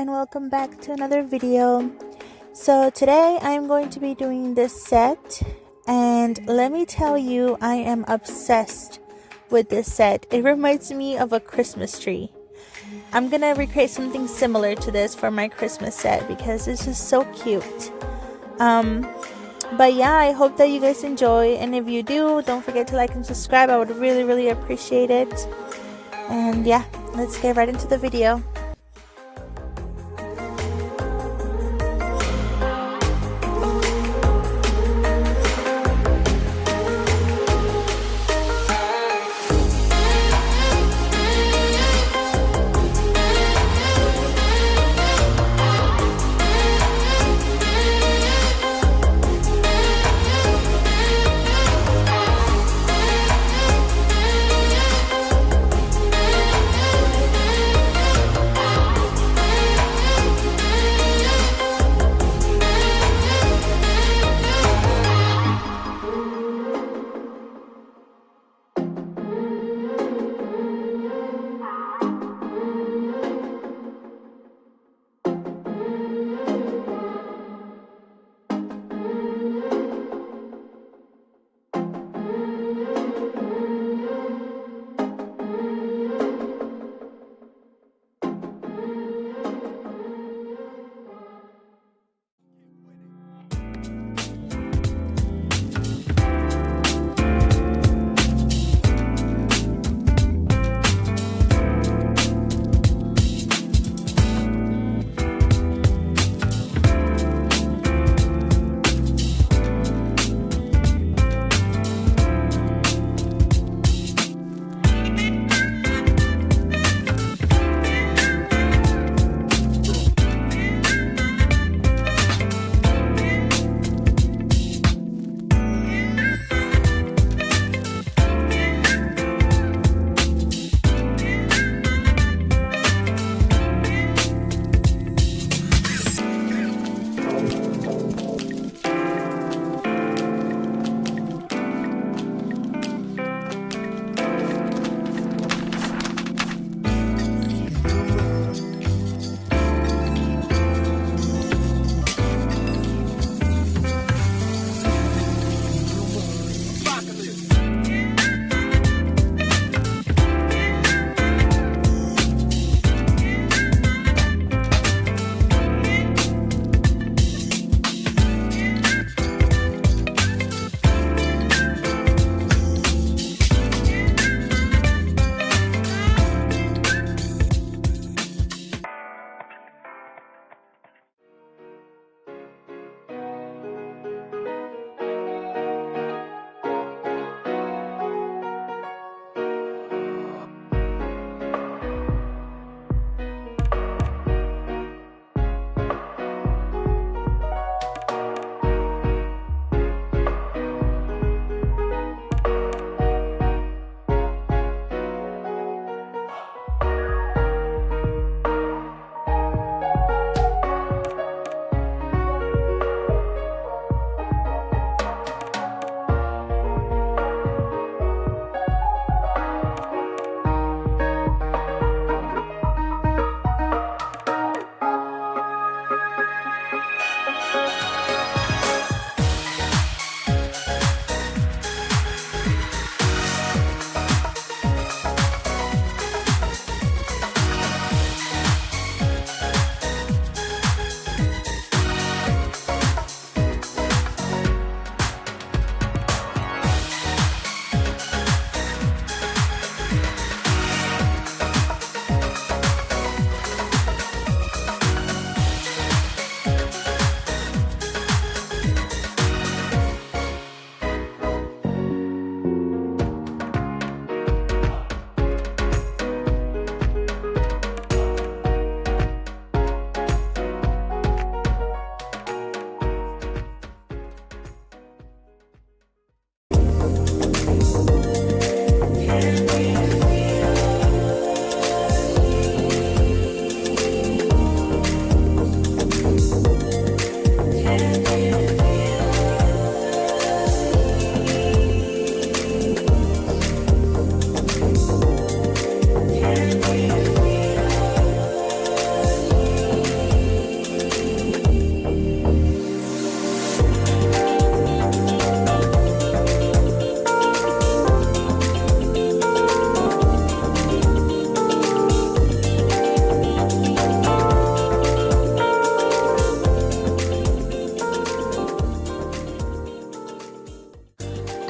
and welcome back to another video. So today I'm going to be doing this set, and let me tell you, I am obsessed with this set. It reminds me of a Christmas tree. I'm gonna recreate something similar to this for my Christmas set because it's just so cute. But yeah, I hope that you guys enjoy, and if you do, don't forget to like and subscribe. I would really appreciate it. And yeah, let's get right into the video.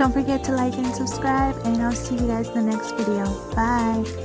Don't forget to like and subscribe, and I'll see you guys in the next video. Bye.